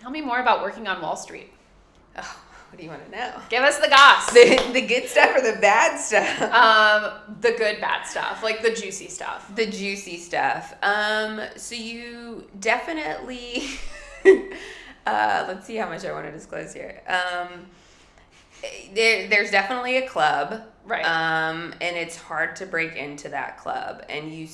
Tell me more about working on Wall Street. Oh, what do you want to know? Give us the goss. The good stuff or the bad stuff? The good, bad stuff, like the juicy stuff. The juicy stuff. So you definitely, let's see how much I want to disclose here. There's definitely a club. Right. And it's hard to break into that club. And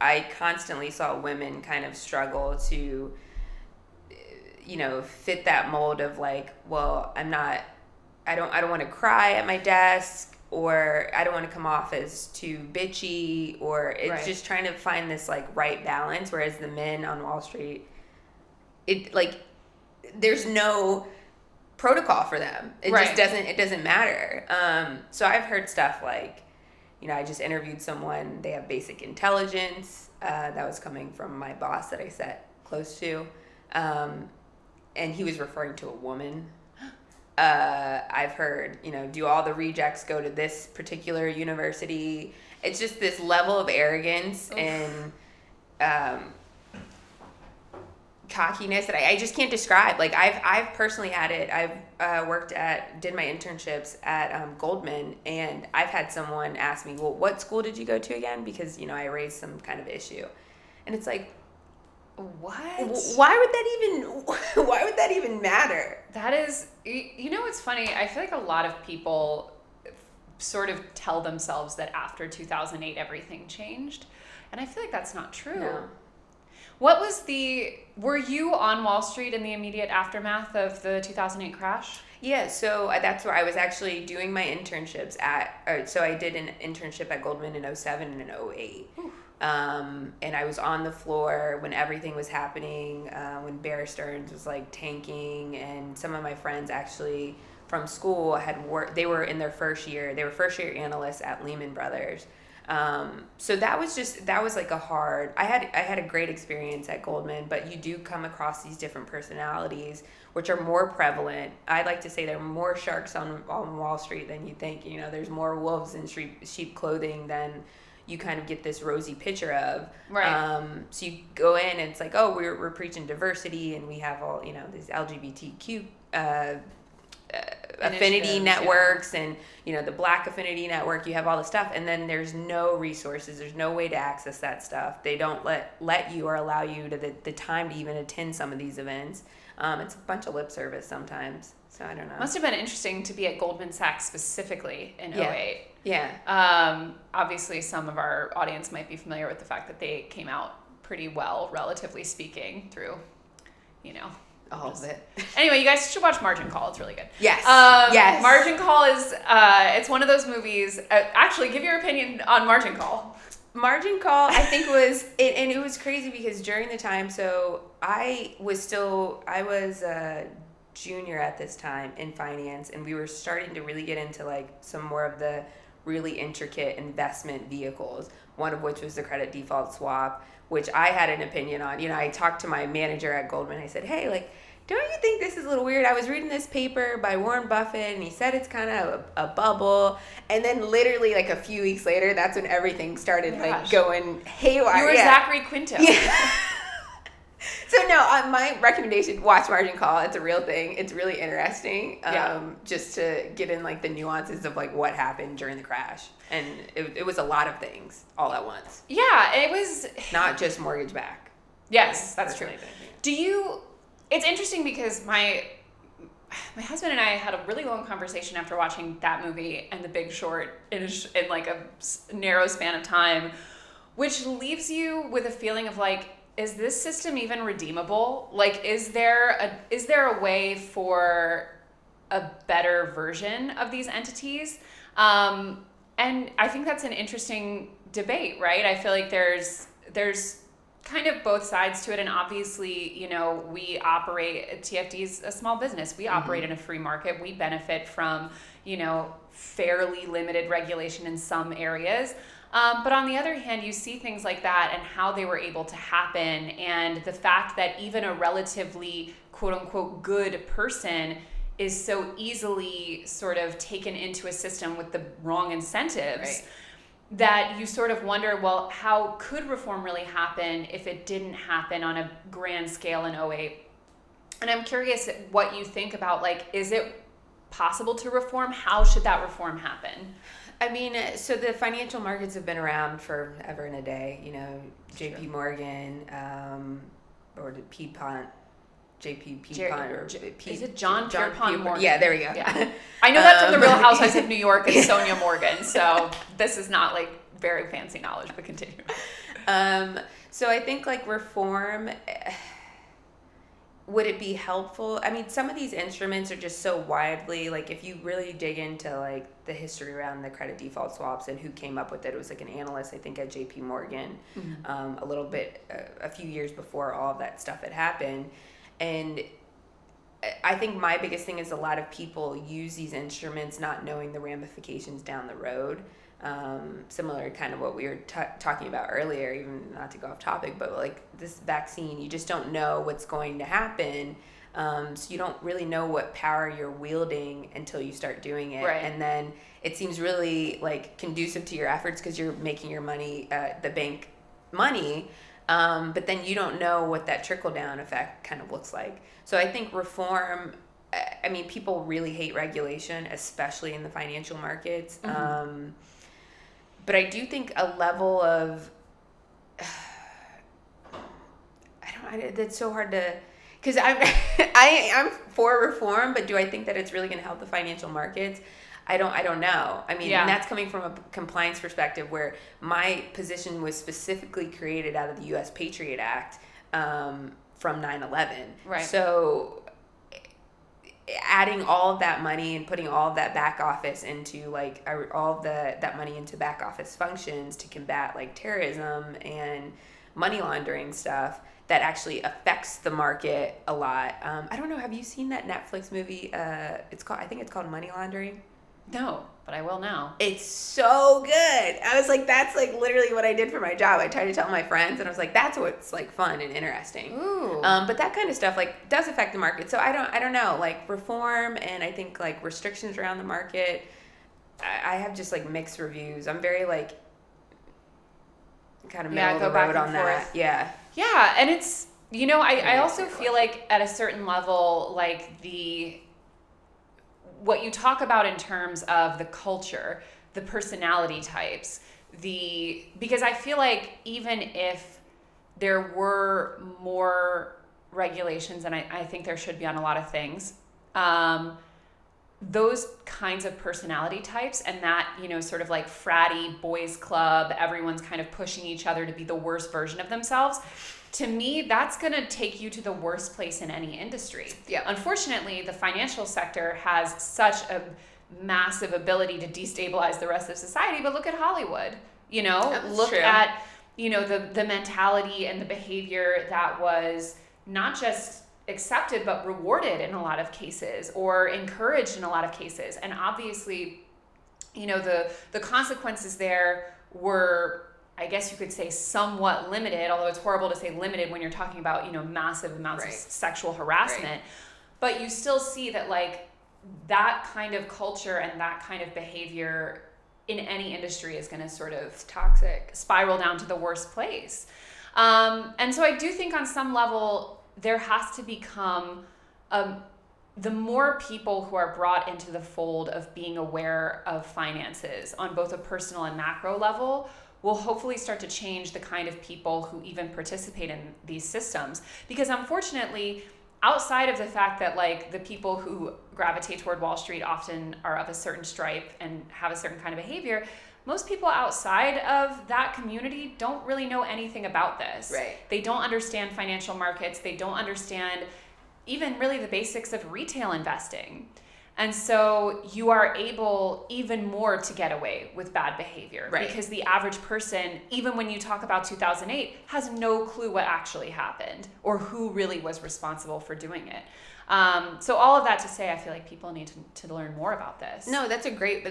I constantly saw women kind of struggle to, fit that mold of like, well, I don't want to cry at my desk, or I don't want to come off as too bitchy, or it's just trying to find this like right balance. Whereas the men on Wall Street, there's no protocol for them. It doesn't matter. So I've heard stuff like, I just interviewed someone, they have basic intelligence, that was coming from my boss that I sat close to. And he was referring to a woman. I've heard, do all the rejects go to this particular university? It's just this level of arrogance and cockiness that I just can't describe. Like I've personally had it. I've did my internships at Goldman, and I've had someone ask me, well, what school did you go to again? Because, I raised some kind of issue. And it's like, what? Why would that even matter? That is, it's funny. I feel like a lot of people sort of tell themselves that after 2008 everything changed, and I feel like that's not true. No. Were you on Wall Street in the immediate aftermath of the 2008 crash? Yeah, so that's where I was actually doing my internships so I did an internship at Goldman in 2007 and in 2008. And I was on the floor when everything was happening, when Bear Stearns was like tanking, and some of my friends actually from school had worked. They were in their first year. They were first year analysts at Lehman Brothers. So that was like I had a great experience at Goldman, but you do come across these different personalities, which are more prevalent. I like to say there are more sharks on Wall Street than you think. There's more wolves in sheep clothing than you kind of get this rosy picture of. Right. So you go in and it's like, oh, we're preaching diversity, and we have all, these LGBTQ, affinity networks, and the Black affinity network. You have all this stuff, and then there's no resources, there's no way to access that stuff. They don't let you or allow you to the time to even attend some of these events. It's a bunch of lip service sometimes, so I don't know. Must have been interesting to be at Goldman Sachs specifically in 2008. Yeah. Obviously some of our audience might be familiar with the fact that they came out pretty well, relatively speaking, through all of it. Anyway, you guys should watch Margin Call. It's really good. Yes. Yes. Margin Call is, it's one of those movies. Actually, give your opinion on Margin Call. Margin Call, I think and it was crazy because during the time, so I was a junior at this time in finance, and we were starting to really get into like some more of the really intricate investment vehicles, one of which was the credit default swap, which I had an opinion on. I talked to my manager at Goldman. I said, hey, like, don't you think this is a little weird? I was reading this paper by Warren Buffett, and he said it's kind of a bubble. And then literally like a few weeks later, that's when everything started like going haywire. You were Zachary Quinto. Yeah. So no, my recommendation, watch Margin Call. It's a real thing. It's really interesting. Just to get in like the nuances of like what happened during the crash. And it was a lot of things all at once. Yeah, it was not just mortgage back. Yes, that's true. It's interesting because my husband and I had a really long conversation after watching that movie and The Big Short in like a narrow span of time, which leaves you with a feeling of like, is this system even redeemable? Like, is there a way for a better version of these entities? And I think that's an interesting debate, right? I feel like there's kind of both sides to it, and obviously, we operate, TFD's a small business. We operate in a free market. We benefit from, fairly limited regulation in some areas. But on the other hand, you see things like that and how they were able to happen, and the fact that even a relatively quote unquote good person is so easily sort of taken into a system with the wrong incentives. Right. That you sort of wonder, well, how could reform really happen if it didn't happen on a grand scale in 2008? And I'm curious what you think about, like, is it possible to reform? How should that reform happen? I mean, so the financial markets have been around forever and a day. You know, J.P. Morgan, or the Pierpont, J.P. Pierpont, or is it John Pierpont Morgan? Yeah, there we go. Yeah. I know that from the Real Housewives of New York and Sonia Morgan. So this is not like very fancy knowledge, but continue. So I think like reform. Would it be helpful? I mean, some of these instruments are just so widely, like if you really dig into like the history around the credit default swaps and who came up with it, it was like an analyst, I think at JP Morgan, a little bit, a few years before all of that stuff had happened. And I think my biggest thing is a lot of people use these instruments not knowing the ramifications down the road. Similar to kind of what we were talking about earlier, even not to go off topic, but like this vaccine, you just don't know what's going to happen. So you don't really know what power you're wielding until you start doing it. Right. And then it seems really like conducive to your efforts because you're making your money, the bank money. But then you don't know what that trickle down effect kind of looks like. So I think reform, I mean, people really hate regulation, especially in the financial markets. But I do think a level of, that's so hard to, because I'm for reform, but do I think that it's really going to help the financial markets? I don't know. I mean, and that's coming from a compliance perspective where my position was specifically created out of the U.S. Patriot Act from 9/11. Right. So adding all of that money and putting all of that back office into like all of that money into back office functions to combat like terrorism and money laundering stuff that actually affects the market a lot. I don't know. Have you seen that Netflix movie? I think it's called Money Laundering. No, but I will now. It's so good. I was like, that's like literally what I did for my job. I tried to tell my friends and I was like, that's what's like fun and interesting. Ooh. But that kind of stuff like does affect the market. So I don't know, like reform and I think like restrictions around the market. I have just like mixed reviews. I'm very like kind of middle of the road on that. Yeah. Yeah. And it's, you know, I also feel like at a certain level, like what you talk about in terms of the culture, the personality types, because I feel like even if there were more regulations, and I think there should be on a lot of things, those kinds of personality types and that, you know, sort of like fratty boys club, everyone's kind of pushing each other to be the worst version of themselves. To me, that's going to take you to the worst place in any industry. Yeah. Unfortunately, the financial sector has such a massive ability to destabilize the rest of society, but look at Hollywood. You know, look at, you know, the mentality and the behavior that was not just accepted but rewarded in a lot of cases or encouraged in a lot of cases. And obviously, you know, the consequences there were, I guess you could say, somewhat limited, although it's horrible to say limited when you're talking about, you know, massive amounts of sexual harassment. Right. But you still see that like that kind of culture and that kind of behavior in any industry is going to sort of toxic spiral down to the worst place. And so I do think on some level there has to become the more people who are brought into the fold of being aware of finances on both a personal and macro level will hopefully start to change the kind of people who even participate in these systems. Because unfortunately, outside of the fact that like the people who gravitate toward Wall Street often are of a certain stripe and have a certain kind of behavior, most people outside of that community don't really know anything about this. Right. They don't understand financial markets. They don't understand even really the basics of retail investing. And so you are able even more to get away with bad behavior. Right. Because the average person, even when you talk about 2008, has no clue what actually happened or who really was responsible for doing it. So all of that to say, I feel like people need to learn more about this. No, that's a great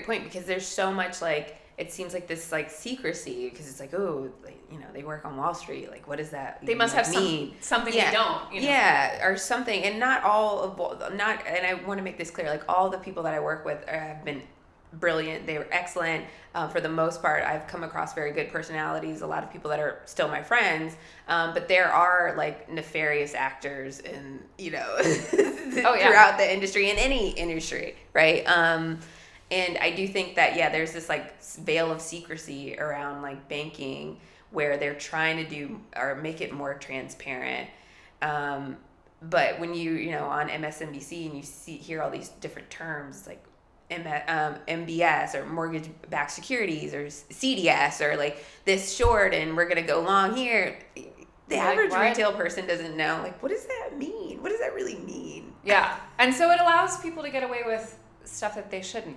point because there's so much like, it seems like this like secrecy because it's like, oh, like, you know, they work on Wall Street. Like, what does that They must have something they don't. You know? Yeah, or something. And not all of, and I want to make this clear, like all the people that I work with have been brilliant. They were excellent. For the most part, I've come across very good personalities, a lot of people that are still my friends. But there are like nefarious actors in, throughout the industry, in any industry, right? And I do think that, there's this like veil of secrecy around like banking where they're trying to do or make it more transparent. But when on MSNBC and you hear all these different terms like MBS or mortgage-backed securities or CDS or like this short and we're going to go long here, the average retail person doesn't know, like, what does that mean? What does that really mean? Yeah. And so it allows people to get away with stuff that they shouldn't.